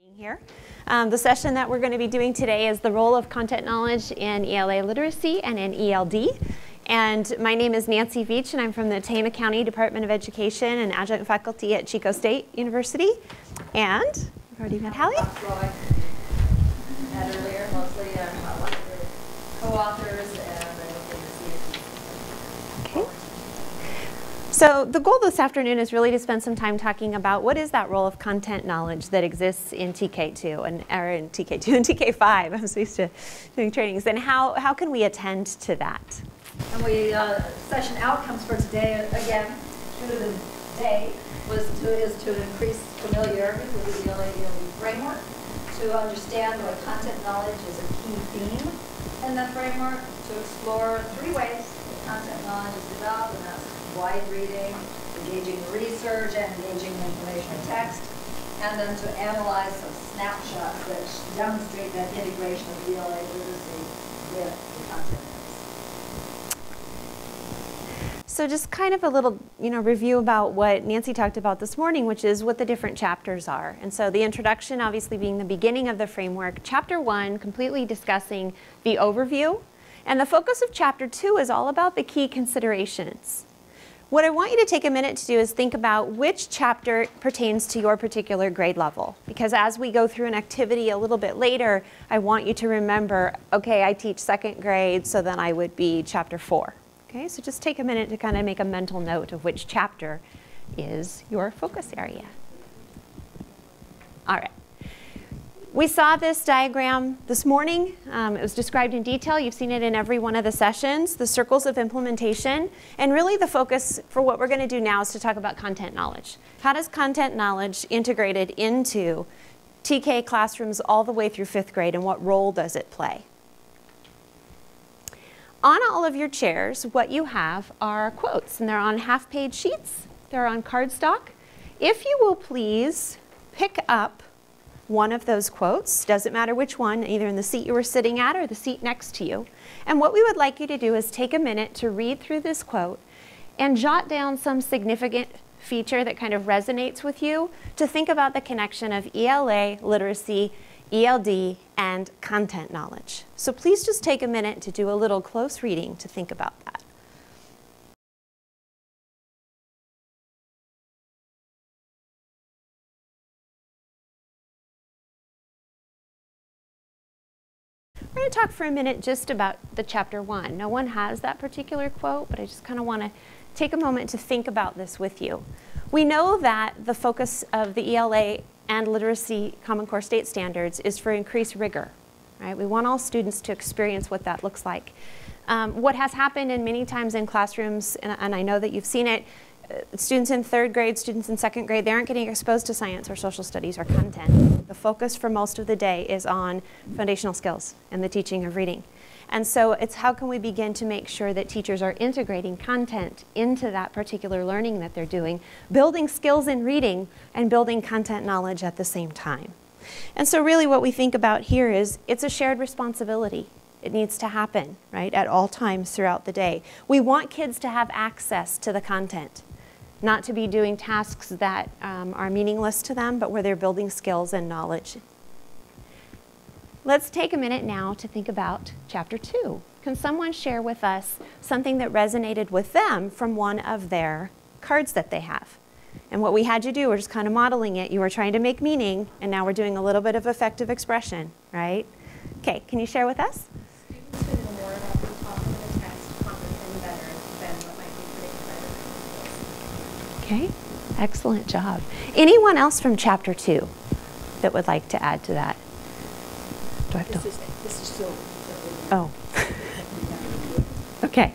Here. The session that we're going to be doing today is the role of content knowledge in ELA literacy and in ELD. And my name is Nancy Veach, and I'm from the Tama County Department of Education and adjunct faculty at Chico State University. And we've already met Hallie. Met earlier, mostly one of the co-authors and Okay. So the goal this afternoon is really to spend some time talking about what is that role of content knowledge that exists in TK2 and TK5. I'm so used to doing trainings, and how can we attend to that? And session outcomes for today, again, through the day, is to increase familiarity with the ELA framework, to understand why content knowledge is a key theme in the framework, to explore 3 ways that content knowledge is developed, and that's wide reading, engaging in research, and engaging in information and text, and then to analyze some snapshots that demonstrate that integration of ELA literacy with the content. So just kind of a little, review about what Nancy talked about this morning, which is what the different chapters are. And so the introduction obviously being the beginning of the framework. Chapter 1, completely discussing the overview. And the focus of Chapter 2 is all about the key considerations. What I want you to take a minute to do is think about which chapter pertains to your particular grade level. Because as we go through an activity a little bit later, I want you to remember, okay, I teach 2nd grade, so then I would be Chapter 4. Okay, so just take a minute to kind of make a mental note of which chapter is your focus area. All right. We saw this diagram this morning. It was described in detail. You've seen it in every one of the sessions, the circles of implementation. And really the focus for what we're going to do now is to talk about content knowledge. How does content knowledge integrated into TK classrooms all the way through 5th grade, and what role does it play? On all of your chairs, what you have are quotes, and they're on half-page sheets. They're on cardstock. If you will please pick up one of those quotes, doesn't matter which one, either in the seat you were sitting at or the seat next to you. And what we would like you to do is take a minute to read through this quote and jot down some significant feature that kind of resonates with you, to think about the connection of ELA, literacy, ELD, and content knowledge. So please just take a minute to do a little close reading to think about that. We're going to talk for a minute just about the Chapter 1. No one has that particular quote, but I just kind of want to take a moment to think about this with you. We know that the focus of the ELA and literacy Common Core State Standards is for increased rigor, right? We want all students to experience what that looks like. What has happened in many times in classrooms, and I know that you've seen it, students in 3rd grade, students in 2nd grade, they aren't getting exposed to science or social studies or content. The focus for most of the day is on foundational skills and the teaching of reading. And so it's how can we begin to make sure that teachers are integrating content into that particular learning that they're doing, building skills in reading and building content knowledge at the same time. And so really what we think about here is it's a shared responsibility. It needs to happen, right, at all times throughout the day. We want kids to have access to the content, not to be doing tasks that are meaningless to them, but where they're building skills and knowledge. Let's take a minute now to think about Chapter 2. Can someone share with us something that resonated with them from one of their cards that they have? And what we had you do, we're just kind of modeling it. You were trying to make meaning, and now we're doing a little bit of effective expression, right? Okay, can you share with us? Students who know more about the topic of the text comprehend better than what might be predicted by their principals. Okay, excellent job. Anyone else from Chapter 2 that would like to add to that? Do I have to? This is still. Oh. Okay.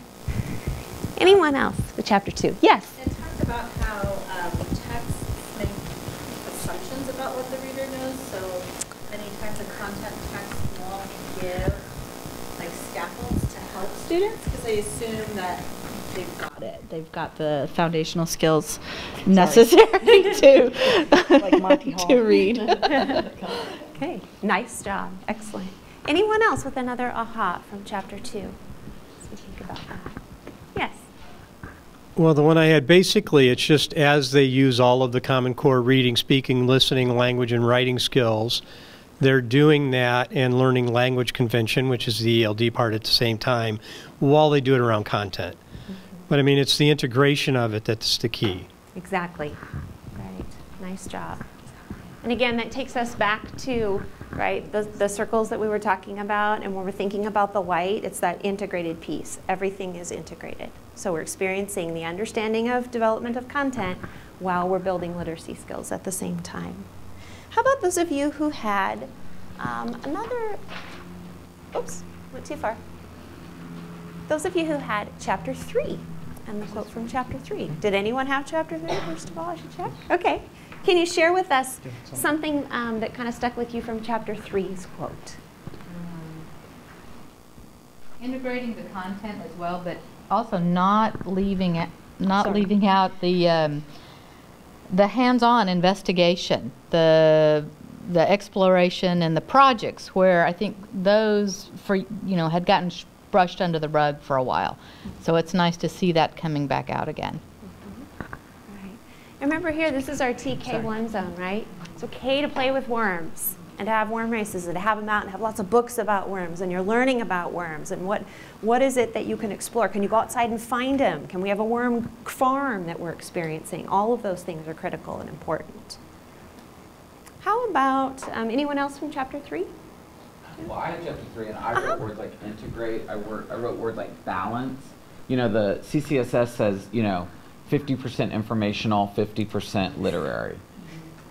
Anyone else with Chapter 2? Yes. It talks about how texts make assumptions about what the reader knows. So many types of content texts won't give like scaffolds to help students because they assume that they've got it. They've got the foundational skills necessary to Like Monty Hall. to read. Okay, nice job. Excellent. Anyone else with another aha from Chapter 2? As we think about that. Yes. Well, the one I had, basically, it's just as they use all of the Common Core reading, speaking, listening, language, and writing skills, they're doing that and learning language convention, which is the ELD part at the same time, while they do it around content. But I mean, it's the integration of it that's the key. Exactly. Right. Nice job. And again, that takes us back to, right, the circles that we were talking about, and when we're thinking about the white, it's that integrated piece. Everything is integrated. So we're experiencing the understanding of development of content while we're building literacy skills at the same time. How about those of you who had oops, went too far. Those of you who had chapter 3 and the quote from chapter 3. Did anyone have chapter 3, first of all, I should check? Okay. Can you share with us something that kind of stuck with you from chapter 3's quote? Integrating the content as well, but also not leaving out the hands-on investigation, the exploration and the projects where I think those had gotten brushed under the rug for a while. So it's nice to see that coming back out again. Right. Remember here, this is our TK1 zone, right? It's okay to play with worms and to have worm races and to have them out and have lots of books about worms, and you're learning about worms and what is it that you can explore? Can you go outside and find them? Can we have a worm farm that we're experiencing? All of those things are critical and important. How about anyone else from chapter 3? Well, I had chapter 3, and I wrote words like integrate. I wrote words like balance. You know, the CCSS says, 50% informational, 50% literary.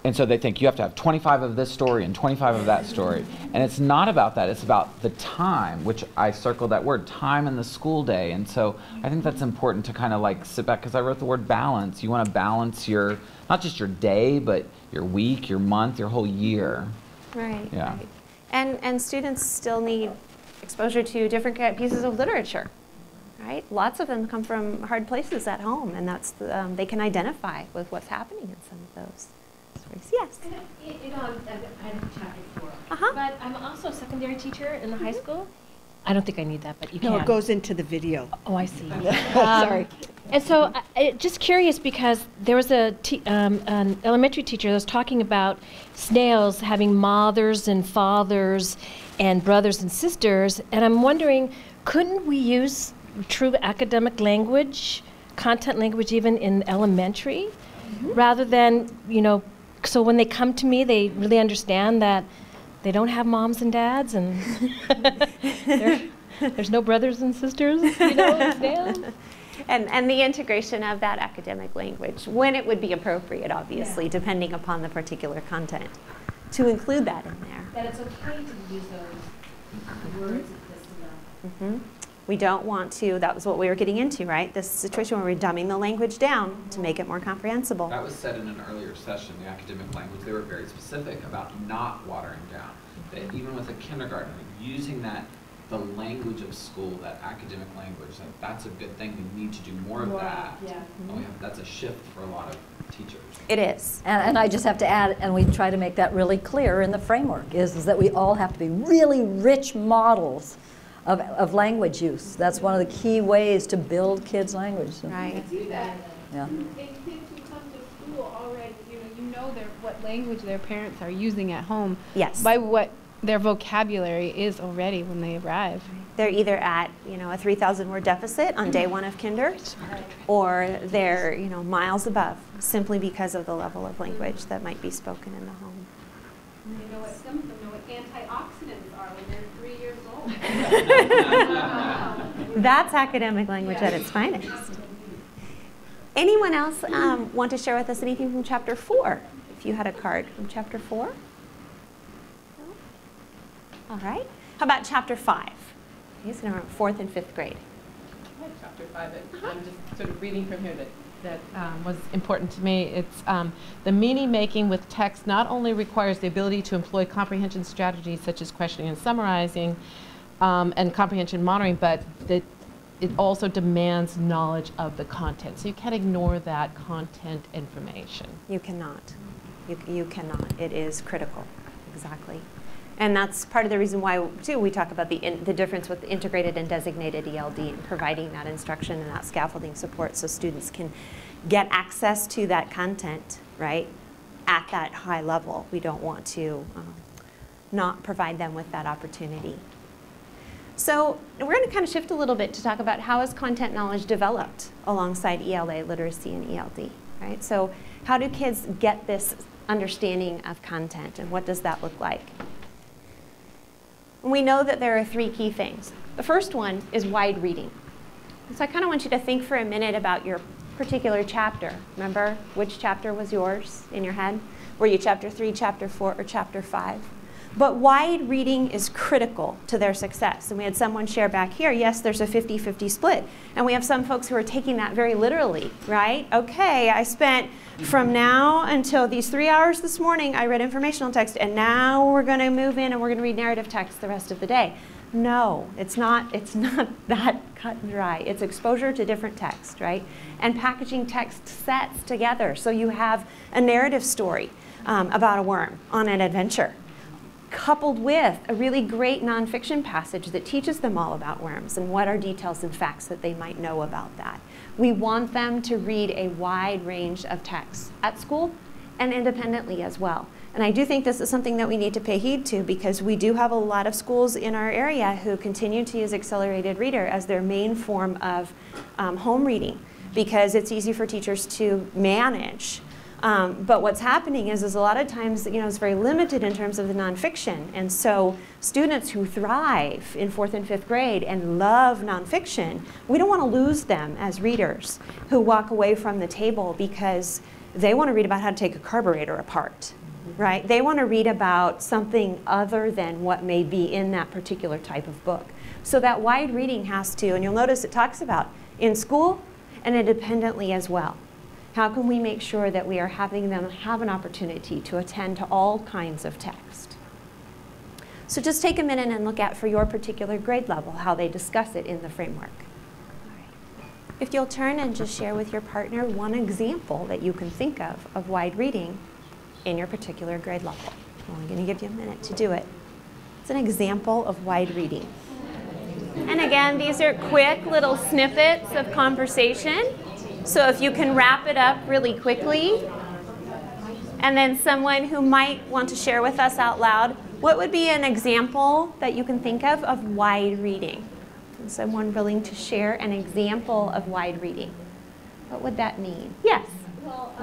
And so they think you have to have 25 of this story and 25 of that story. And it's not about that. It's about the time, which I circled that word, time in the school day. And so I think that's important to kind of like sit back, because I wrote the word balance. You want to balance your, not just your day, but your week, your month, your whole year. Right. Yeah. Right. And students still need exposure to different pieces of literature, right? Lots of them come from hard places at home, and that's they can identify with what's happening in some of those stories. Yes? I'm chapter 4, but I'm also a secondary teacher in the high school. I don't think I need that, but you can. No, it goes into the video. Oh, I see. Sorry. And so, just curious, because there was an elementary teacher that was talking about snails having mothers and fathers and brothers and sisters, and I'm wondering, couldn't we use true academic language, content language even in elementary, rather than, so when they come to me, they really understand that they don't have moms and dads, and there's no brothers and sisters, snails. And the integration of that academic language, when it would be appropriate, obviously, depending upon the particular content, to include that in there. That it's okay to use those words at this level. We don't want to, that was what we were getting into, right? This situation where we're dumbing the language down to make it more comprehensible. That was said in an earlier session, the academic language. They were very specific about not watering down. That even with a kindergartner, using the language of school, that academic language, that's a good thing. We need to do more of that. Yeah. That's a shift for a lot of teachers. It is. And I just have to add, and we try to make that really clear in the framework, is that we all have to be really rich models of language use. That's one of the key ways to build kids' language. So. Right. Do that. Yeah. And kids who come to school already, what language their parents are using at home. Yes. By what their vocabulary is already when they arrive. They're either at, a 3,000 word deficit on day 1 of kinder, or they're, miles above, simply because of the level of language that might be spoken in the home. Some of them know what antioxidants are when they're 3 years old. That's academic language at its finest. Anyone else want to share with us anything from chapter 4? If you had a card from chapter 4? No? All right. How about chapter 5? He's in 4th and 5th grade. I have chapter 5 that I'm just sort of reading from here that was important to me. It's the meaning making with text not only requires the ability to employ comprehension strategies such as questioning and summarizing and comprehension monitoring, but that it also demands knowledge of the content. So you can't ignore that content information. You cannot. You cannot. It is critical. Exactly. And that's part of the reason why, too, we talk about the difference with integrated and designated ELD and providing that instruction and that scaffolding support so students can get access to that content, right, at that high level. We don't want to not provide them with that opportunity. So we're going to kind of shift a little bit to talk about how is content knowledge developed alongside ELA literacy and ELD, right? So how do kids get this understanding of content, and what does that look like? And we know that there are 3 key things. The first one is wide reading. So I kind of want you to think for a minute about your particular chapter. Remember which chapter was yours in your head? Were you chapter 3, chapter 4, or chapter 5? But wide reading is critical to their success. And we had someone share back here, yes, there's a 50-50 split. And we have some folks who are taking that very literally, right? Okay, I spent from now until these 3 hours this morning, I read informational text, and now we're going to move in and we're going to read narrative text the rest of the day. No, it's not that cut and dry. It's exposure to different text, right? And packaging text sets together so you have a narrative story about a worm on an adventure, coupled with a really great nonfiction passage that teaches them all about worms and what are details and facts that they might know about that. We want them to read a wide range of texts at school and independently as well. And I do think this is something that we need to pay heed to, because we do have a lot of schools in our area who continue to use accelerated reader as their main form of home reading, because it's easy for teachers to manage. But what's happening is a lot of times, it's very limited in terms of the nonfiction. And so students who thrive in 4th and 5th grade and love nonfiction, we don't want to lose them as readers who walk away from the table because they want to read about how to take a carburetor apart, right? They want to read about something other than what may be in that particular type of book. So that wide reading has to, and you'll notice it talks about in school and independently as well. How can we make sure that we are having them have an opportunity to attend to all kinds of text? So just take a minute and look at, for your particular grade level, how they discuss it in the framework. All right. If you'll turn and just share with your partner one example that you can think of wide reading in your particular grade level. I'm only going to give you a minute to do it. It's an example of wide reading. And again, these are quick little snippets of conversation. So if you can wrap it up really quickly, and then someone who might want to share with us out loud, what would be an example that you can think of wide reading? And someone willing to share an example of wide reading. What would that mean? Yes? Well,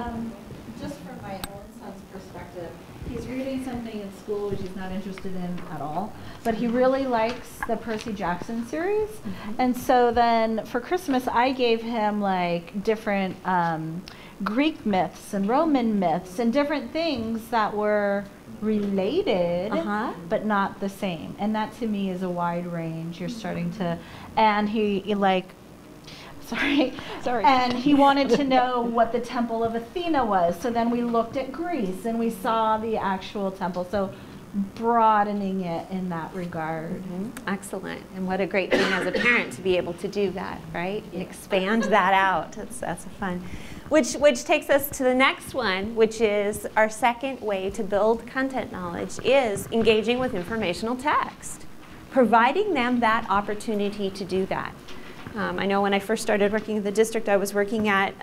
just from my own son's perspective, he's reading something in school which he's not interested in at all, but he really likes the Percy Jackson series. And so then for Christmas, I gave him like different Greek myths and Roman myths and different things that were related, but not the same. And that to me is a wide range. You're starting to, and he like, Sorry. And he wanted to know what the Temple of Athena was. So then we looked at Greece and we saw the actual temple. So broadening it in that regard. Excellent. And what a great thing as a parent to be able to do that, right? Yeah. Expand that out. That's fun. Which takes us to the next one, which is our second way to build content knowledge is engaging with informational text. Providing them that opportunity to do that. I know when I first started working in the district, I was working at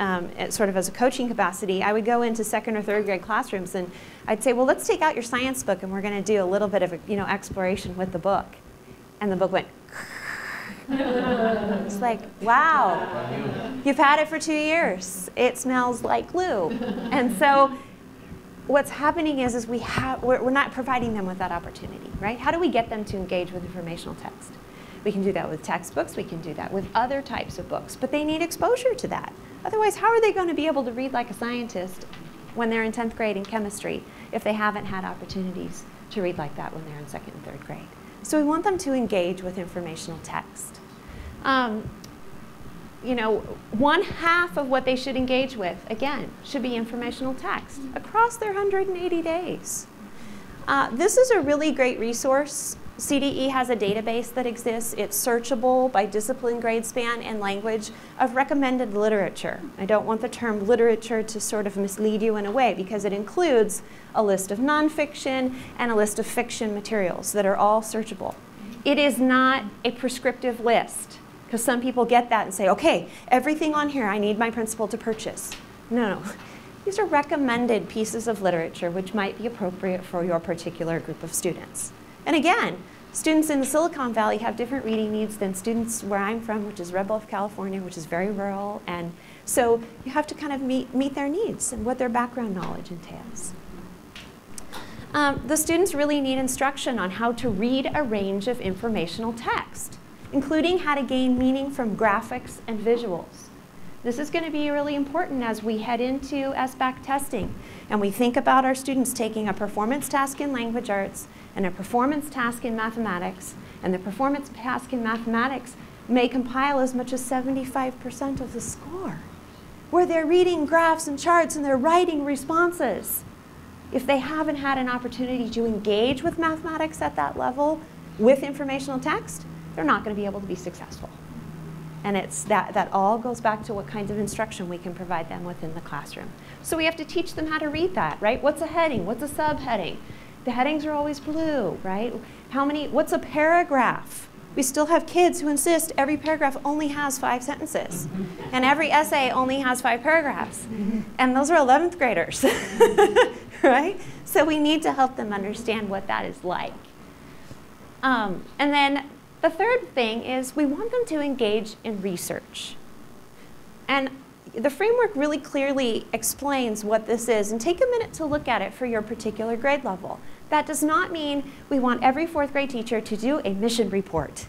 sort of as a coaching capacity. I would go into 2nd or 3rd grade classrooms and I'd say, well, let's take out your science book and we're going to do a little bit of exploration with the book. And the book went, it's like, wow, you've had it for 2 years. It smells like glue. And so what's happening is we're not providing them with that opportunity, right? How do we get them to engage with informational text? We can do that with textbooks, we can do that with other types of books, but they need exposure to that. Otherwise, how are they going to be able to read like a scientist when they're in 10th grade in chemistry if they haven't had opportunities to read like that when they're in 2nd and 3rd grade? So we want them to engage with informational text. 1/2 of what they should engage with, again, should be informational text across their 180 days. This is a really great resource CDE has a database that exists. It's searchable by discipline, grade span, and language of recommended literature. I don't want the term literature to sort of mislead you in a way, because it includes a list of nonfiction and a list of fiction materials that are all searchable. It is not a prescriptive list, because some people get that and say, okay, everything on here I need my principal to purchase. No. These are recommended pieces of literature which might be appropriate for your particular group of students. And again, students in the Silicon Valley have different reading needs than students where I'm from, which is Red Bluff, California, which is very rural. And so you have to kind of meet their needs and what their background knowledge entails. The students really need instruction on how to read a range of informational text, including how to gain meaning from graphics and visuals. This is going to be really important as we head into SBAC testing and we think about our students taking a performance task in language arts and a performance task in mathematics, and the performance task in mathematics may compile as much as 75% of the score, where they're reading graphs and charts and they're writing responses. If they haven't had an opportunity to engage with mathematics at that level with informational text, they're not going to be able to be successful. And it's that all goes back to what kinds of instruction we can provide them within the classroom. So we have to teach them how to read that, right? What's a heading? What's a subheading? The headings are always blue, right? What's a paragraph? We still have kids who insist every paragraph only has 5 sentences. And every essay only has 5 paragraphs. And those are 11th graders, right? So we need to help them understand what that is like. And then the third thing is we want them to engage in research. And the framework really clearly explains what this is, and take a minute to look at it for your particular grade level. That does not mean we want every 4th grade teacher to do a mission report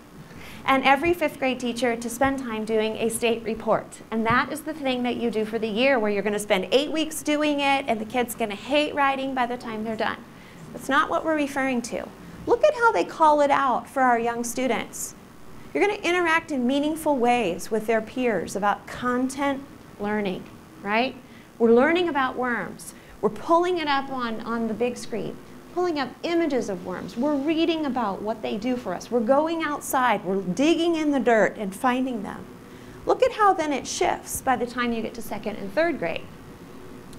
and every 5th grade teacher to spend time doing a state report. And that is the thing that you do for the year, where you're going to spend 8 weeks doing it and the kid's going to hate writing by the time they're done. That's not what we're referring to. Look at how they call it out for our young students. You're going to interact in meaningful ways with their peers about content learning, right? We're learning about worms. We're pulling it up on the big screen, pulling up images of worms. We're reading about what they do for us. We're going outside. We're digging in the dirt and finding them. Look at how then it shifts by the time you get to 2nd and 3rd grade.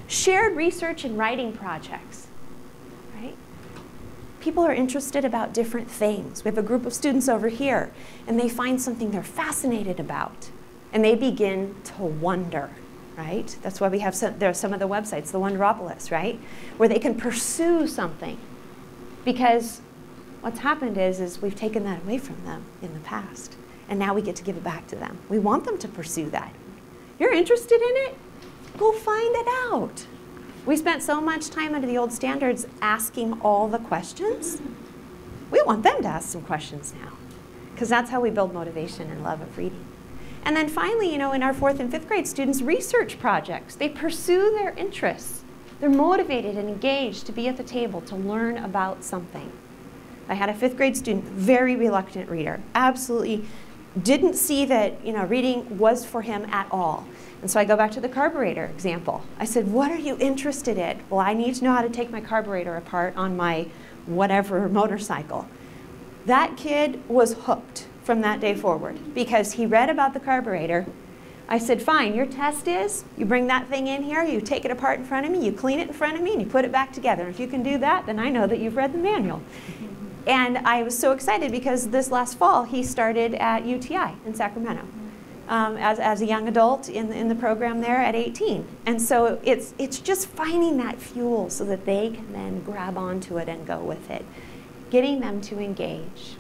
Shared research and writing projects, right? People are interested about different things. We have a group of students over here, and they find something they're fascinated about, and they begin to wonder, right? That's why we have there are some of the websites, the Wonderopolis, right? Where they can pursue something. Because what's happened is we've taken that away from them in the past, and now we get to give it back to them. We want them to pursue that. You're interested in it? Go find it out. We spent so much time under the old standards asking all the questions. We want them to ask some questions now, because that's how we build motivation and love of reading. And then finally, in our 4th and 5th grade students, research projects. They pursue their interests. They're motivated and engaged to be at the table to learn about something. I had a 5th grade student, very reluctant reader, absolutely didn't see that reading was for him at all. And so I go back to the carburetor example. I said, what are you interested in? Well, I need to know how to take my carburetor apart on my whatever motorcycle. That kid was hooked from that day forward because he read about the carburetor. I said, fine, your test is you bring that thing in here, you take it apart in front of me, you clean it in front of me, and you put it back together. If you can do that, then I know that you've read the manual. And I was so excited because this last fall he started at UTI in Sacramento as a young adult in the program there at 18. And so it's just finding that fuel so that they can then grab onto it and go with it, getting them to engage.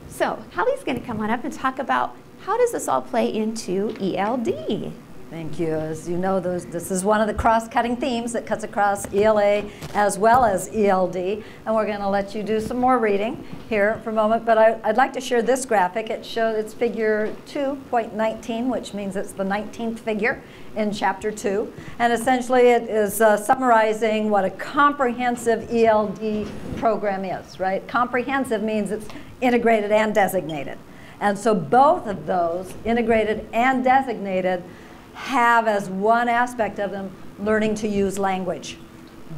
So Hallie's going to come on up and talk about how does this all play into ELD. Thank you. As you know, this is one of the cross-cutting themes that cuts across ELA as well as ELD. And we're going to let you do some more reading here for a moment. But I'd like to share this graphic. It's figure 2.19, which means it's the 19th figure in chapter 2. And essentially it is summarizing what a comprehensive ELD program is, right? Comprehensive means it's integrated and designated. And so both of those, integrated and designated, have as one aspect of them learning to use language.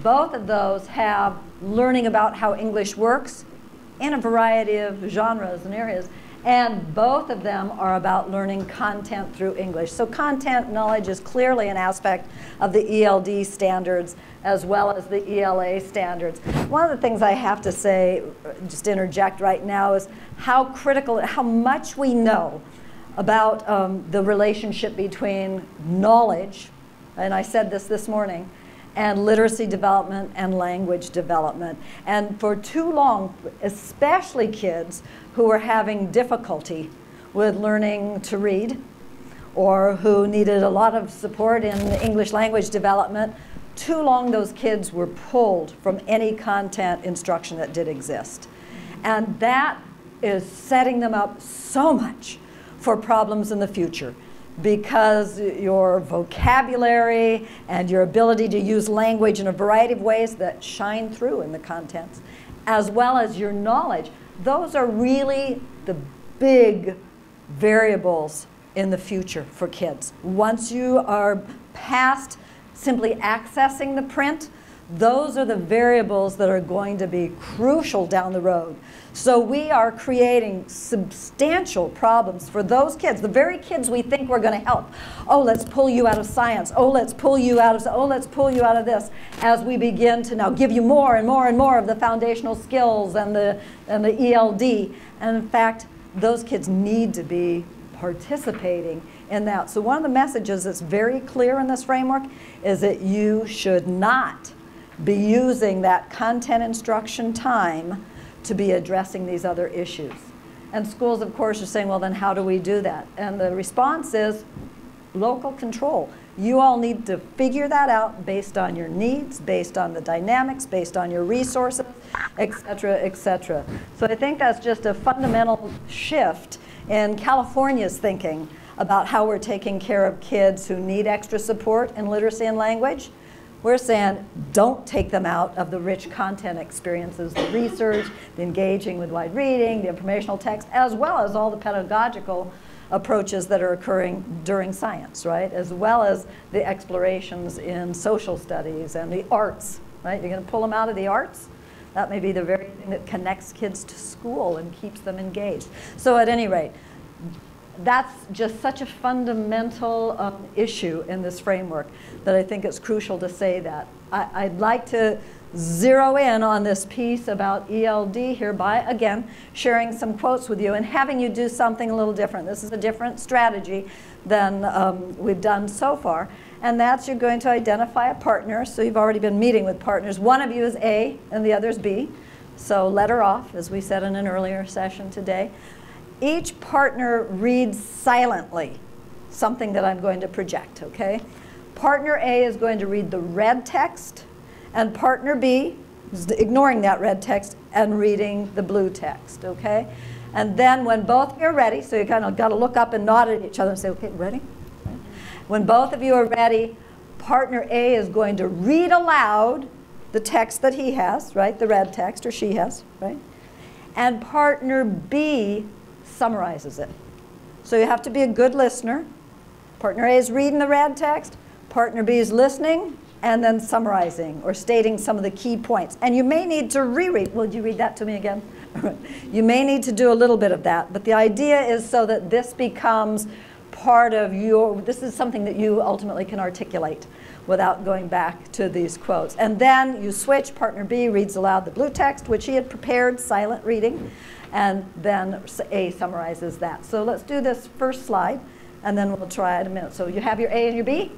Both of those have learning about how English works in a variety of genres and areas. And both of them are about learning content through English. So content knowledge is clearly an aspect of the ELD standards as well as the ELA standards. One of the things I have to say, just interject right now, is how critical, how much we know about the relationship between knowledge, and I said this morning, and literacy development and language development. And for too long, especially kids who are having difficulty with learning to read or who needed a lot of support in English language development, too long those kids were pulled from any content instruction that did exist. And that is setting them up so much for problems in the future, because your vocabulary and your ability to use language in a variety of ways that shine through in the contents, as well as your knowledge, those are really the big variables in the future for kids. Once you are past simply accessing the print, those are the variables that are going to be crucial down the road. So we are creating substantial problems for those kids, the very kids we think we're going to help. Oh, let's pull you out of science. Oh, let's pull you out of, oh, let's pull you out of this, as we begin to now give you more and more and more of the foundational skills and the ELD. And in fact, those kids need to be participating in that. So one of the messages that's very clear in this framework is that you should not be using that content instruction time to be addressing these other issues. And schools, of course, are saying, well, then how do we do that? And the response is local control. You all need to figure that out based on your needs, based on the dynamics, based on your resources, et cetera, et cetera. So I think that's just a fundamental shift in California's thinking about how we're taking care of kids who need extra support in literacy and language. We're saying don't take them out of the rich content experiences, the research, the engaging with wide reading, the informational text, as well as all the pedagogical approaches that are occurring during science, right? As well as the explorations in social studies and the arts, right? You're going to pull them out of the arts? That may be the very thing that connects kids to school and keeps them engaged. So at any rate, that's just such a fundamental issue in this framework that I think it's crucial to say that. I'd like to zero in on this piece about ELD here by, again, sharing some quotes with you and having you do something a little different. This is a different strategy than we've done so far. And that's you're going to identify a partner. So you've already been meeting with partners. One of you is A and the other is B. So letter off, as we said in an earlier session today. Each partner reads silently something that I'm going to project, okay? Partner A is going to read the red text, and partner B is ignoring that red text and reading the blue text, okay? And then when both of you are ready, so you kind of got to look up and nod at each other and say, okay, ready? When both of you are ready, partner A is going to read aloud the text that he has, right? The red text, or she has, right? And partner B summarizes it. So you have to be a good listener. Partner A is reading the red text. Partner B is listening and then summarizing or stating some of the key points. And you may need to reread. Would you read that to me again? You may need to do a little bit of that. But the idea is so that this becomes part of your, this is something that you ultimately can articulate without going back to these quotes. And then you switch. Partner B reads aloud the blue text, which he had prepared, silent reading. And then A summarizes that. So let's do this first slide, and then we'll try it in a minute. So you have your A and your B?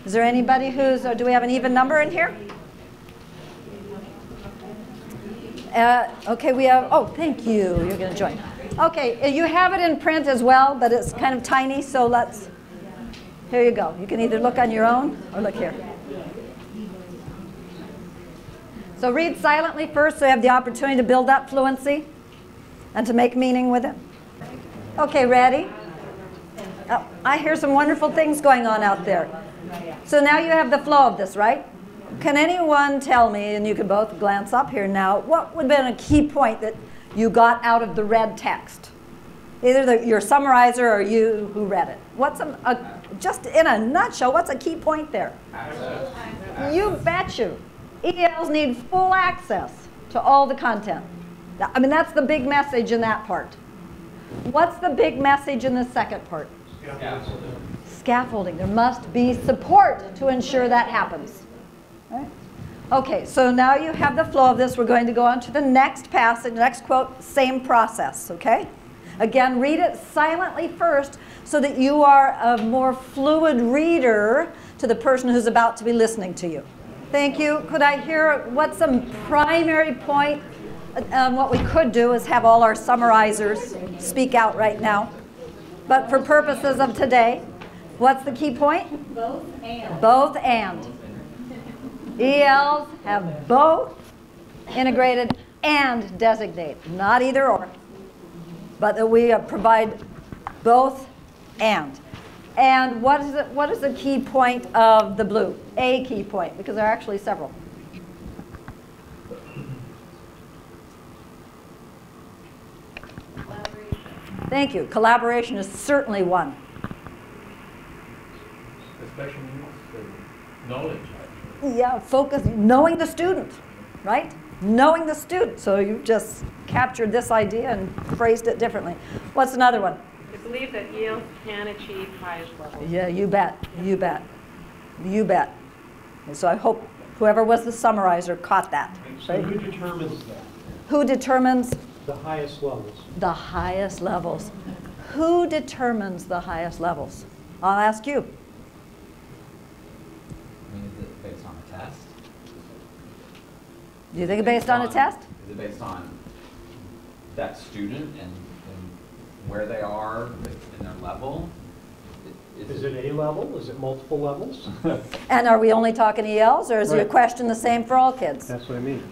Is there anybody who's, or do we have an even number in here? Okay, we have, oh, thank you. You're going to join. Okay, you have it in print as well, but it's kind of tiny, so let's, here you go. You can either look on your own or look here. So read silently first so you have the opportunity to build up fluency and to make meaning with it. Okay, ready? Oh, I hear some wonderful things going on out there. So now you have the flow of this, right? Can anyone tell me, and you can both glance up here now, what would have been a key point that you got out of the red text? Either your summarizer or you who read it. What's just in a nutshell, what's a key point there? Access. You bet you. ELs need full access to all the content. I mean, that's the big message in that part. What's the big message in the second part? Scaffolding. There must be support to ensure that happens. Right? Okay, so now you have the flow of this. We're going to go on to the next passage, next quote, same process, okay? Again, read it silently first so that you are a more fluid reader to the person who's about to be listening to you. Thank you. Could I hear what's a primary point? What we could do is have all our summarizers speak out right now. But for purposes of today, what's the key point? Both and. Both and. ELs have both integrated and designate, not either or, but that we provide both and. And what is the key point of the blue? A key point, because there are actually several. Thank you. Collaboration is certainly one. Especially knowledge. Yeah, focus, knowing the student, right? Knowing the student. So you just captured this idea and phrased it differently. What's another one? I believe that ELs can achieve highest levels. Yeah, you bet. You bet. You bet. And so I hope whoever was the summarizer caught that. So Right? who determines that? Who determines The highest levels. the highest levels? Who determines the highest levels? I'll ask you. I mean, is it based on a test? Do you think it's based on a test? Is it based on that student and where they are in their level? Is it A level? Is it multiple levels? And are we only talking ELs, or is your Right. question the same for all kids? That's what I mean.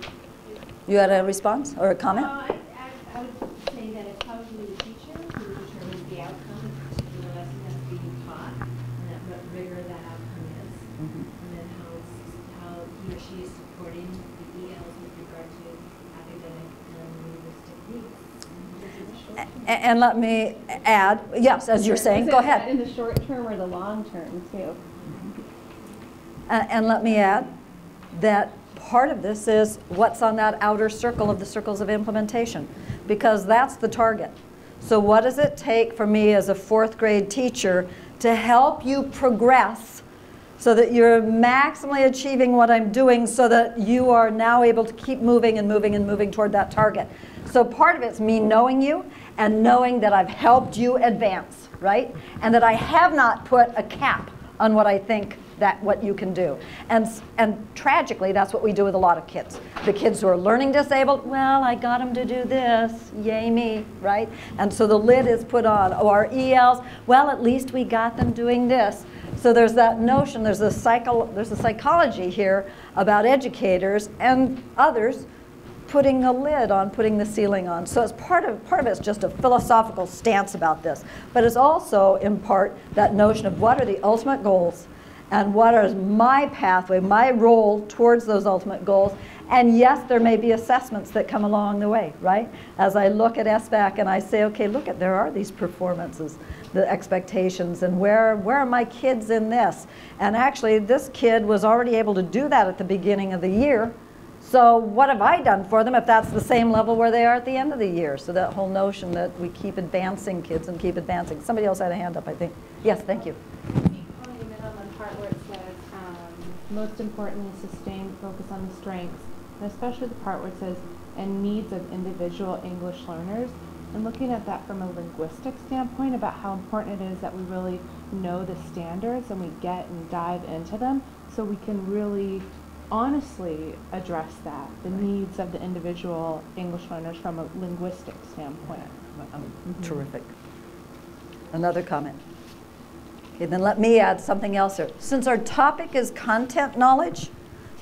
You had a response or a comment? I would say that it's probably the teacher who determines the outcome of a particular lesson that's being taught, and that what rigor that outcome is, and then how he or she is supporting the ELs with regard to academic and linguistic needs. And let me add, yes, as you're saying, go ahead. In the short term or the long term, too. And let me add that part of this is what's on that outer circle of the circles of implementation, because that's the target. So what does it take for me as a fourth grade teacher to help you progress so that you're maximally achieving what I'm doing so that you are now able to keep moving and moving and moving toward that target? So part of it's me knowing you and knowing that I've helped you advance, right? And that I have not put a cap on what I think that what you can do. And tragically, that's what we do with a lot of kids. The kids who are learning disabled, well, I got them to do this, yay me, right? And so the lid is put on. Oh, our ELs, well, at least we got them doing this. So there's that notion, there's a psychology here about educators and others putting a lid on, putting the ceiling on. So it's part of it's just a philosophical stance about this. But it's also, in part, that notion of what are the ultimate goals and what is my pathway, my role towards those ultimate goals. And yes, there may be assessments that come along the way, right? As I look at SBAC and I say, okay, look at, there are these performances, the expectations, and where are my kids in this? And actually, this kid was already able to do that at the beginning of the year. So what have I done for them if that's the same level where they are at the end of the year? So that whole notion that we keep advancing kids and keep advancing. Somebody else had a hand up, I think. Yes, thank you. Where it says, most importantly, sustain focus on the strengths, and especially the part where it says, and needs of individual English learners, and looking at that from a linguistic standpoint about how important it is that we really know the standards and we get and dive into them so we can really honestly address that, the needs of the individual English learners from a linguistic standpoint. Terrific. Another comment. Okay, then let me add something else here. Since our topic is content knowledge,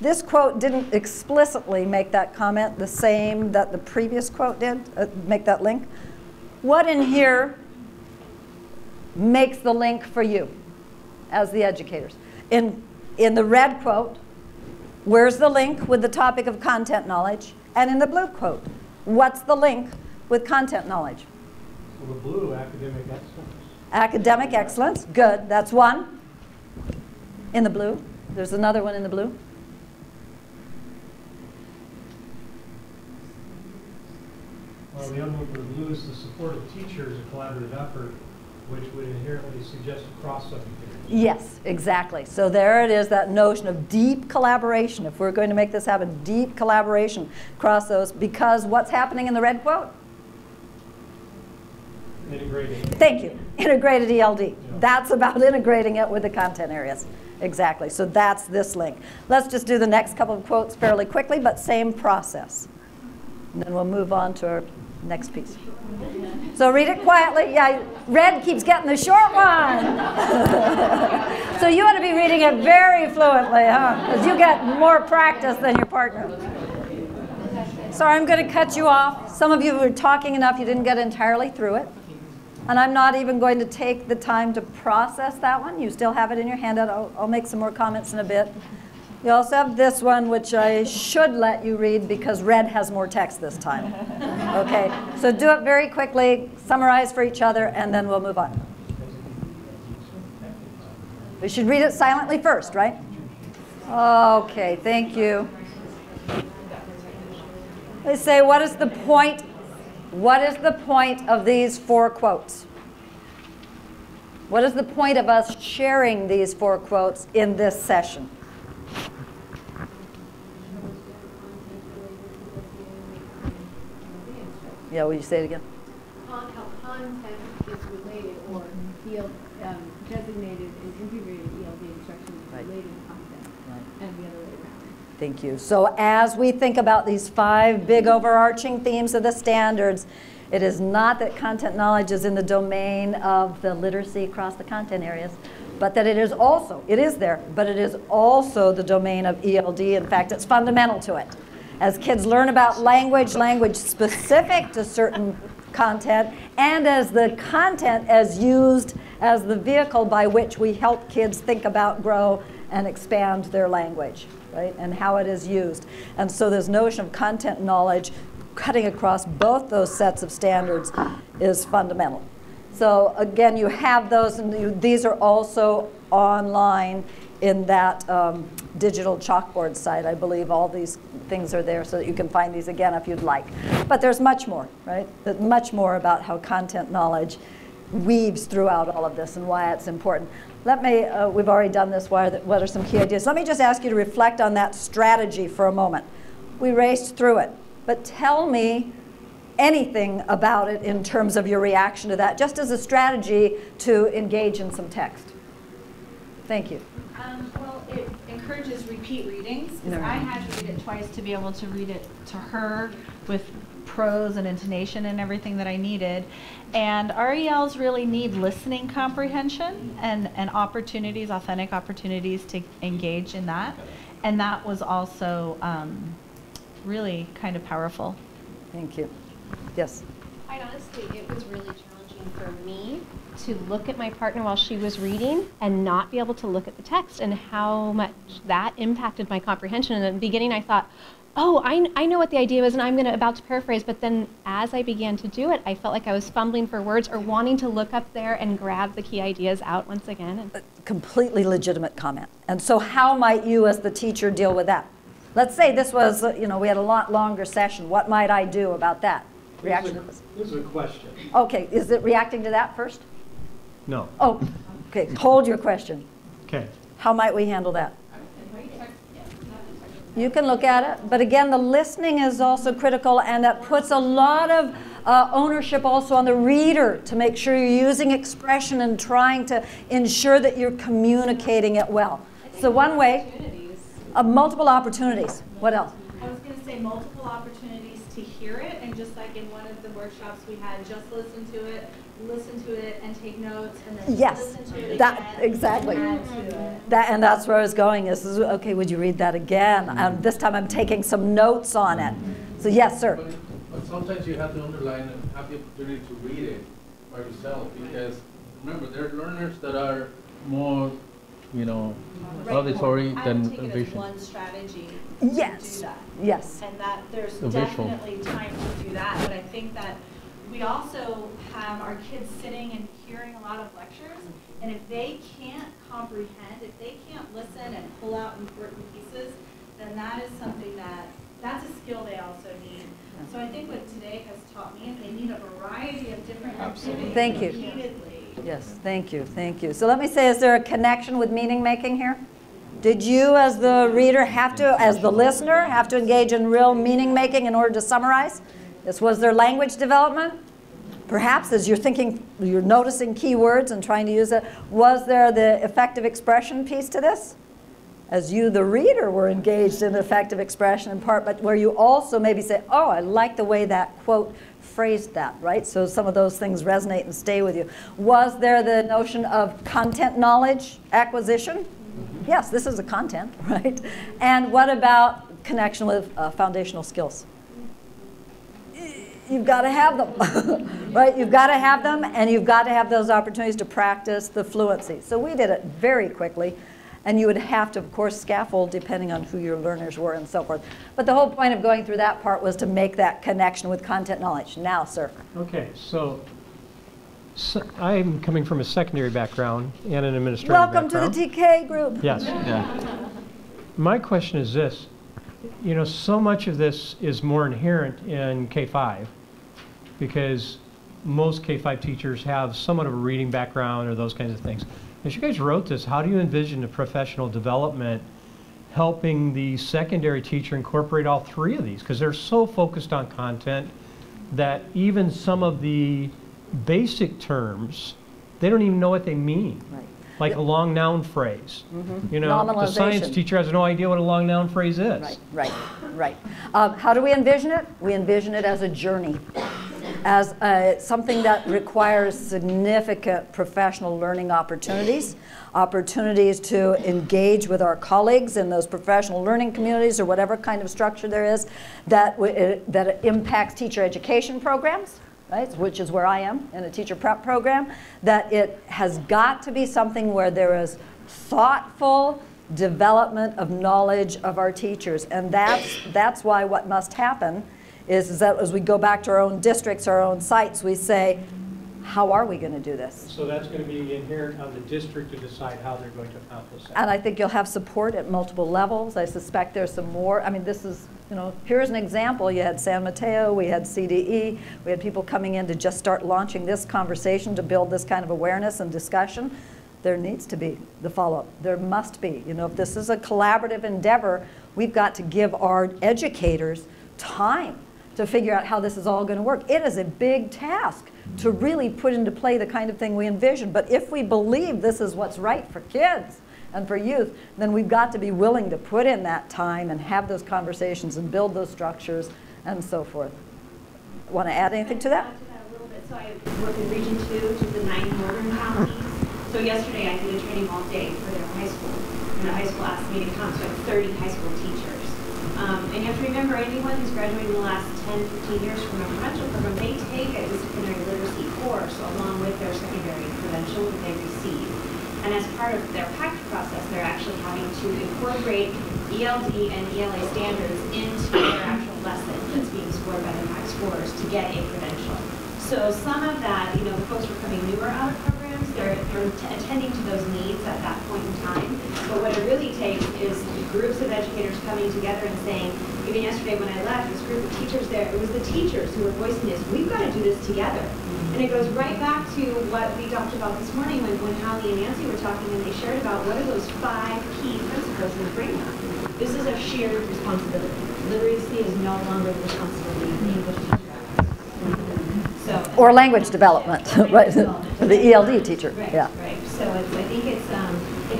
this quote didn't explicitly make that comment the same that the previous quote did, make that link. What in here makes the link for you as the educators? In the red quote, where's the link with the topic of content knowledge? And in the blue quote, what's the link with content knowledge? So the blue, academic excellence. Academic excellence, good, that's one. In the blue, there's another one in the blue. Well, the young one would lose the support of teachers, a collaborative effort, which would inherently suggest a cross-subject area. Yes, exactly. So there it is, that notion of deep collaboration. If we're going to make this happen, deep collaboration across those, because what's happening in the red quote? Integrating. Thank you. Integrated ELD. Yeah. That's about integrating it with the content areas. Exactly. So that's this link. Let's just do the next couple of quotes fairly quickly, but same process. And then we'll move on to our next piece. So read it quietly. Yeah, Red keeps getting the short one. So you ought to be reading it very fluently, huh? Because you get more practice than your partner. Sorry, I'm going to cut you off. Some of you were talking enough, you didn't get entirely through it. And I'm not even going to take the time to process that one. You still have it in your handout. I'll make some more comments in a bit. You also have this one, which I should let you read because Red has more text this time. Okay, so do it very quickly, summarize for each other, and then we'll move on. We should read it silently first, right? Okay, thank you. They say, what is the point? What is the point of these 4 quotes? What is the point of us sharing these 4 quotes in this session? Yeah, will you say it again? On how content is related or designated and integrated ELD instruction is related content, and the other way around. Thank you. So as we think about these 5 big overarching themes of the standards, it is not that content knowledge is in the domain of the literacy across the content areas, but that it is also, it is there, but it is also the domain of ELD. In fact, it's fundamental to it. As kids learn about language, language specific to certain content, and as the content as used as the vehicle by which we help kids think about, grow, and expand their language, right? And how it is used. And so this notion of content knowledge cutting across both those sets of standards is fundamental. So again, you have those, and these are also online in that digital chalkboard site. I believe all these things are there so that you can find these again if you'd like. But there's much more, right? There's much more about how content knowledge weaves throughout all of this and why it's important. Let me, we've already done this, what are some key ideas? Let me just ask you to reflect on that strategy for a moment. We raced through it, but tell me anything about it in terms of your reaction to that, just as a strategy to engage in some text. Thank you. Well, it encourages repeat readings. I had to read it twice to be able to read it to her with prose and intonation and everything that I needed. And RELs really need listening comprehension and opportunities, authentic opportunities to engage in that. And that was also really kind of powerful. Thank you. Yes? Quite honestly, it was really challenging for me to look at my partner while she was reading and not be able to look at the text, and how much that impacted my comprehension. And in the beginning I thought, oh, I know what the idea was, and I'm about to paraphrase, but then as I began to do it, I felt like I was fumbling for words or wanting to look up there and grab the key ideas out once again. A completely legitimate comment. And so how might you as the teacher deal with that? Let's say this was, you know, we had a lot longer session. What might I do about that? Reaction? This is a question. Okay, is it reacting to that first? No. Oh, okay, hold your question. Okay. How might we handle that? You can look at it, but again, the listening is also critical, and that puts a lot of ownership also on the reader to make sure you're using expression and trying to ensure that you're communicating it well. So one way, multiple opportunities. What else? I was going to say multiple opportunities to hear it, and just like in one of the workshops we had, just listen to it and take notes, and then listen to it again. Exactly. And add to it. And that's where I was going is, okay, would you read that again? This time I'm taking some notes on it. So yes, sir. But sometimes you have to underline and have the opportunity to read it by yourself, because remember, there are learners that are more, you know, auditory than I would take it as vision. one strategy Yes. to do that. Yes. And that there's The visual. definitely time to do that, but I think that we also have our kids sitting and hearing a lot of lectures, and if they can't comprehend, if they can't listen and pull out important pieces, then that is something that's a skill they also need. So So I think what today has taught me is they need a variety of different activities. Thank you. Repeatedly. Yes, thank you, thank you. So let me say, is there a connection with meaning making here? Did you as the reader have to, as the listener, have to engage in real meaning making in order to summarize? Was there language development? Perhaps as you're thinking, you're noticing keywords and trying to use it. Was there the effective expression piece to this? As you, the reader, were engaged in effective expression in part, but where you also maybe say, oh, I like the way that quote phrased that, right? So some of those things resonate and stay with you. Was there the notion of content knowledge acquisition? Yes, this is a content, right? And what about connection with foundational skills? You've got to have them, right? You've got to have them, and you've got to have those opportunities to practice the fluency. So we did it very quickly, and you would have to, of course, scaffold depending on who your learners were and so forth. But the whole point of going through that part was to make that connection with content knowledge. Now, sir. Okay, so I'm coming from a secondary background and an administrative Welcome background. to the TK group. Yes. Yeah. My question is this. You know, so much of this is more inherent in K-5 because most K-5 teachers have somewhat of a reading background or those kinds of things. As you guys wrote this, how do you envision the professional development helping the secondary teacher incorporate all three of these? Because they're so focused on content that even some of the basic terms, they don't even know what they mean. Right. Like a long noun phrase. Mm-hmm. You know, the science teacher has no idea what a long noun phrase is. Right, right, right. How do we envision it? We envision it as a journey, as something that requires significant professional learning opportunities, opportunities to engage with our colleagues in those professional learning communities or whatever kind of structure there is that impacts teacher education programs. Right, which is where I am in a teacher prep program, that it has got to be something where there is thoughtful development of knowledge of our teachers. And that's why what must happen is that as we go back to our own districts, our own sites, we say, how are we going to do this? So that's going to be inherent on the district to decide how they're going to accomplish that. And I think you'll have support at multiple levels. I suspect there's some more. I mean, this is, you know, here's an example. You had San Mateo, we had CDE, we had people coming in to just start launching this conversation to build this kind of awareness and discussion. There needs to be the follow-up. There must be. You know, if this is a collaborative endeavor, we've got to give our educators time to figure out how this is all going to work. It is a big task to really put into play the kind of thing we envision. But if we believe this is what's right for kids and for youth, then we've got to be willing to put in that time and have those conversations and build those structures and so forth. Want to add anything to that? Add to that a little bit. So I work in Region 2, which is the 9 northern counties. So yesterday I did a training all day for their high school. And the high school asked me to come, so I have 30 high school teachers. And you have to remember, anyone who's graduated in the last 10, 15 years from a provincial program, they take a disciplinary literacy course along with their secondary credential that they receive. And as part of their PACT process, they're actually having to incorporate ELD and ELA standards into their actual lesson that's being scored by the PACT scores to get a credential. So some of that, you know, the folks who are coming newer out of programs, they're attending to those needs at that point in time. But what it really takes is groups of educators coming together and saying, even yesterday when I left, this group of teachers there, it was the teachers who were voicing this, we've got to do this together. And it goes right back to what we talked about this morning when Hallie and Nancy were talking and they shared about what are those 5 key principles in the framework. This is a shared responsibility. Literacy is no longer the responsibility of the English teacher. Or language development, right? The ELD teacher, right, yeah. Right. So I think it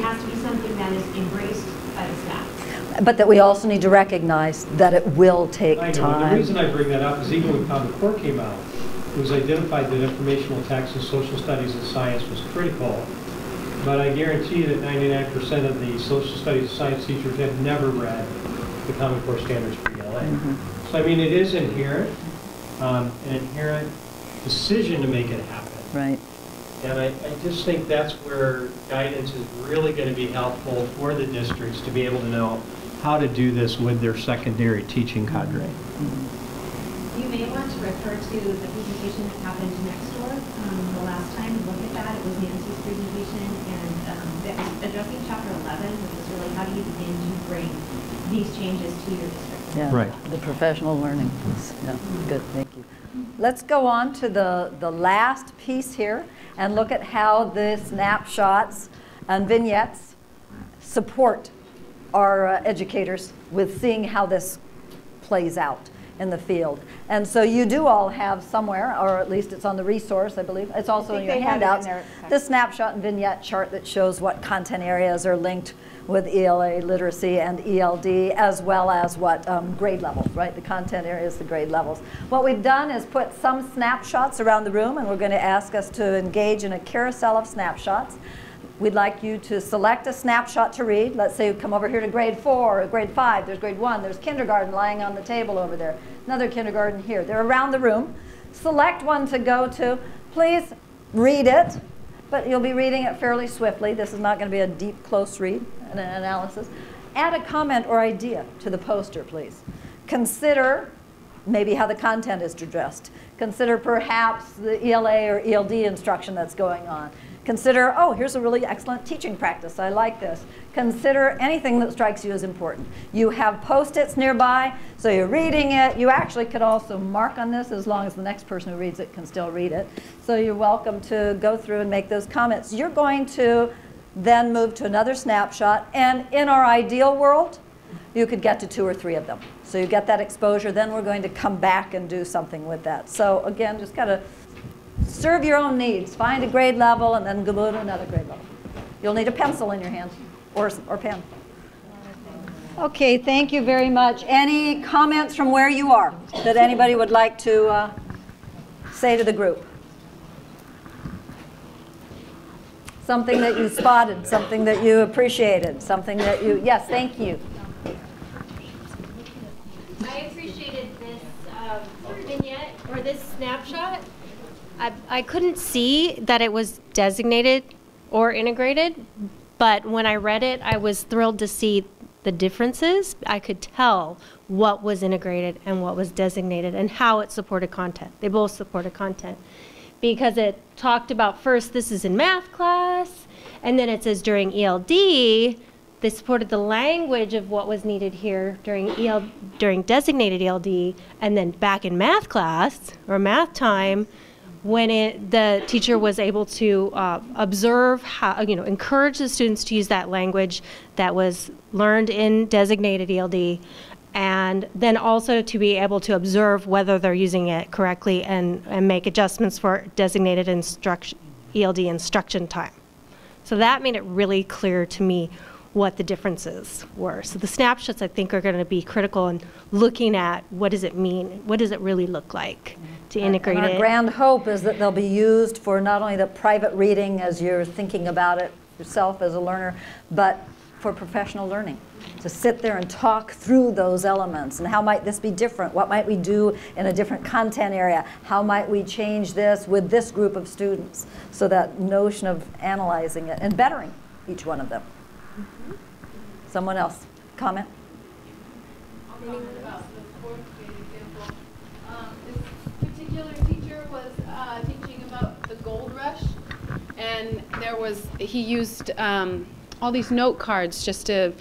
has to be something that is embraced by the staff. But that we also need to recognize that it will take I know, time. and the reason I bring that up is even when Common Core came out, it was identified that informational text in social studies and science was critical. But I guarantee that 99% of the social studies and science teachers have never read the Common Core standards for ELA. Mm-hmm. So I mean, it is inherent, an inherent decision to make it happen. Right. And I just think that's where guidance is really going to be helpful for the districts to be able to know how to do this with their secondary teaching cadre. Mm-hmm. You may want to refer to the presentation that happened next door the last time. Look at that. It was Nancy's presentation, and that was addressing Chapter 11, which is really how do you begin to bring these changes to your district. Yeah, Right. the professional learning piece. Yeah, good, thank you. Let's go on to the last piece here and look at how the snapshots and vignettes support our educators with seeing how this plays out in the field. And so you do all have somewhere, or at least it's on the resource, I believe. It's also in your handouts, the snapshot and vignette chart that shows what content areas are linked with ELA literacy and ELD, as well as what grade levels, right? The content areas, the grade levels. What we've done is put some snapshots around the room, and we're going to ask us to engage in a carousel of snapshots. We'd like you to select a snapshot to read. Let's say you come over here to grade 4 or grade 5. There's grade 1. There's kindergarten lying on the table over there. Another kindergarten here. They're around the room. Select one to go to. Please read it, but you'll be reading it fairly swiftly. This is not going to be a deep, close read and an analysis. Add a comment or idea to the poster, please. Consider maybe how the content is addressed. Consider perhaps the ELA or ELD instruction that's going on. Consider, oh, here's a really excellent teaching practice. I like this. Consider anything that strikes you as important. You have Post-its nearby, so you're reading it. You actually could also mark on this as long as the next person who reads it can still read it. So you're welcome to go through and make those comments. You're going to then move to another snapshot. And in our ideal world, you could get to 2 or 3 of them. So you get that exposure. Then we're going to come back and do something with that. So again, just got to serve your own needs. Find a grade level and then go to another grade level. You'll need a pencil in your hand or pen. Okay, thank you very much. Any comments from where you are that anybody would like to say to the group? Something that you spotted, something that you appreciated, something that you, yes, thank you. I appreciated this vignette or this snapshot. I couldn't see that it was designated or integrated, but when I read it, I was thrilled to see the differences. I could tell what was integrated and what was designated and how it supported content. They both supported content because it talked about first this is in math class, and then it says during ELD, they supported the language of what was needed here during designated ELD, and then back in math class or math time, when the teacher was able to observe how, encourage the students to use that language that was learned in designated ELD, and then also to be able to observe whether they're using it correctly and make adjustments for designated ELD instruction time. So that made it really clear to me what the differences were. So the snapshots, I think, are going to be critical in looking at what does it mean, what does it really look like to integrate it. And our grand hope is that they'll be used for not only the private reading as you're thinking about it yourself as a learner, but for professional learning. To sit there and talk through those elements and how might this be different? What might we do in a different content area? How might we change this with this group of students? So that notion of analyzing it and bettering each one of them. Someone else, comment? About the 4th grade example. This particular teacher was teaching about the gold rush, and he used all these note cards just to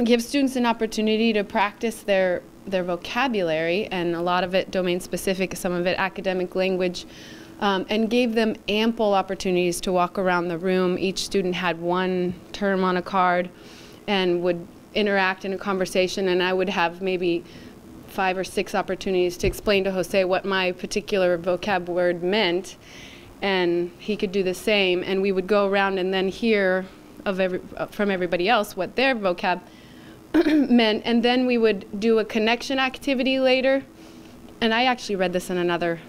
give students an opportunity to practice their vocabulary, and a lot of it domain specific, some of it academic language. And gave them ample opportunities to walk around the room. Each student had one term on a card and would interact in a conversation, and I would have maybe 5 or 6 opportunities to explain to Jose what my particular vocab word meant, and he could do the same, and we would go around and then hear from everybody else what their vocab meant, and then we would do a connection activity later, and I actually read this in another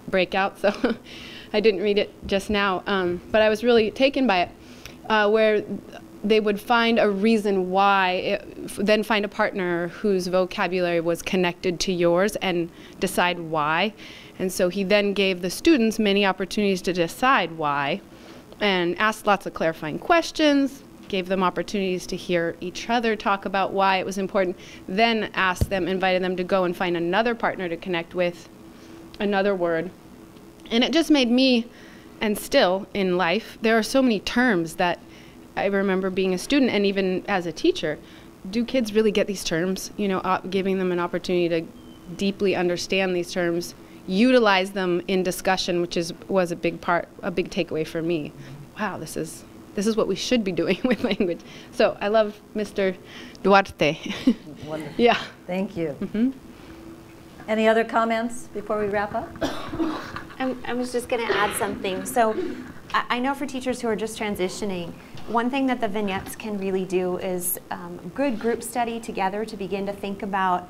breakout, so I didn't read it just now, but I was really taken by it, where they would find a reason why, then find a partner whose vocabulary was connected to yours and decide why. And so he then gave the students many opportunities to decide why and asked lots of clarifying questions, gave them opportunities to hear each other talk about why it was important, then asked them, invited them to go and find another partner to connect with, another word. And it just made me, and still in life, there are so many terms that I remember being a student and even as a teacher do kids really get these terms? You know, giving them an opportunity to deeply understand these terms, utilize them in discussion, which was a big takeaway for me. Wow, this is what we should be doing with language. So I love Mr. Duarte. Wonderful. Yeah. Thank you. Any other comments before we wrap up? I was just going to add something. So I know for teachers who are just transitioning, one thing that the vignettes can really do is good group study together to begin to think about,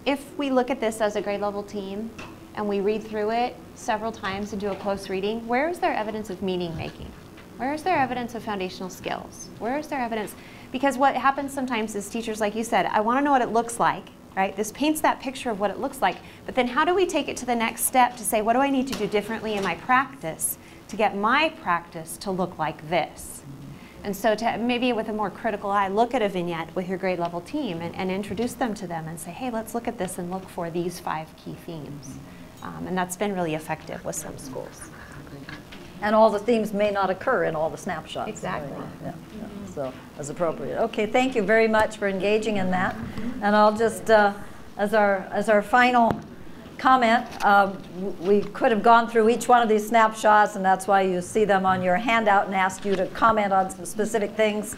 if we look at this as a grade level team and we read through it several times and do a close reading, where is there evidence of meaning making? Where is there evidence of foundational skills? Where is there evidence? Because what happens sometimes is teachers, like you said, I want to know what it looks like, right? This paints that picture of what it looks like, but then how do we take it to the next step to say, what do I need to do differently in my practice to get my practice to look like this? And so to maybe with a more critical eye, look at a vignette with your grade level team and introduce them to them and say, hey, let's look at this and look for these 5 key themes. And that's been really effective with some schools. And all the themes may not occur in all the snapshots. Exactly. Yeah. So as appropriate. Okay, thank you very much for engaging in that. And I'll just, as our final comment, we could have gone through each one of these snapshots, and that's why you see them on your handout and ask you to comment on some specific things.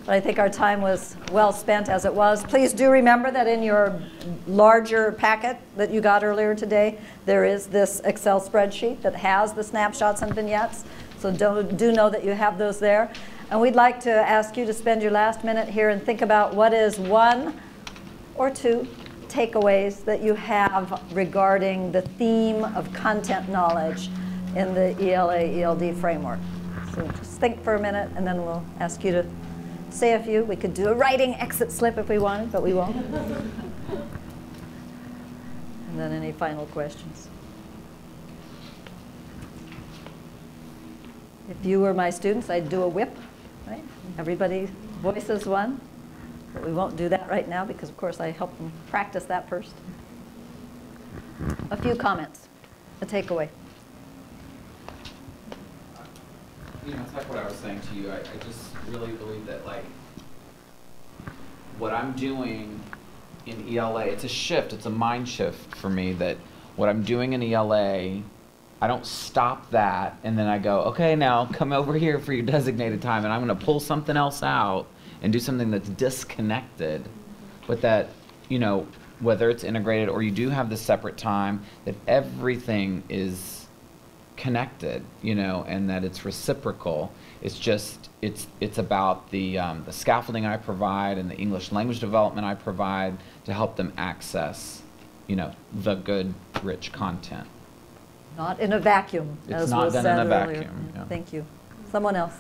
But I think our time was well spent as it was. Please do remember that in your larger packet that you got earlier today, there is this Excel spreadsheet that has the snapshots and vignettes. So do know that you have those there. And we'd like to ask you to spend your last minute here and think about what is 1 or 2 takeaways that you have regarding the theme of content knowledge in the ELA ELD framework. So just think for a minute, and then we'll ask you to say a few. We could do a writing exit slip if we wanted, but we won't. And then any final questions? If you were my students, I'd do a whip, right? Everybody voices one. But we won't do that right now because, of course, I help them practice that first. A few comments, a takeaway. You know, it's like what I was saying to you. I just really believe that, like, what I'm doing in ELA, it's a shift, it's a mind shift for me, that what I'm doing in ELA, I don't stop that and then I go, okay, now come over here for your designated time and I'm going to pull something else out and do something that's disconnected, but that, you know, whether it's integrated or you do have this separate time, that everything is connected, you know, and that it's reciprocal. It's just, it's about the scaffolding I provide and the English language development I provide to help them access, you know, the good, rich content. Not in a vacuum, as was said earlier. It's not done in a vacuum. Yeah. Thank you. Someone else.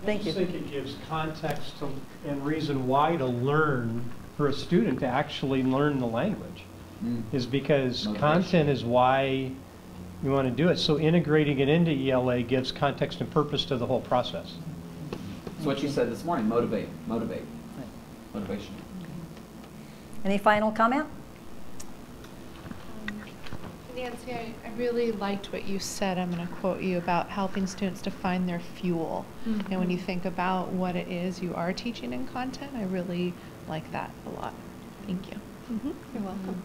Thank you. I just think it gives context and reason why to learn, for a student to actually learn the language, is because content is why you want to do it. So integrating it into ELA gives context and purpose to the whole process. So what you said this morning, motivate. Motivation. Any final comment? Nancy, I really liked what you said. I'm going to quote you about helping students to find their fuel. And when you think about what it is you are teaching in content, I really like that a lot. Thank you. You're welcome.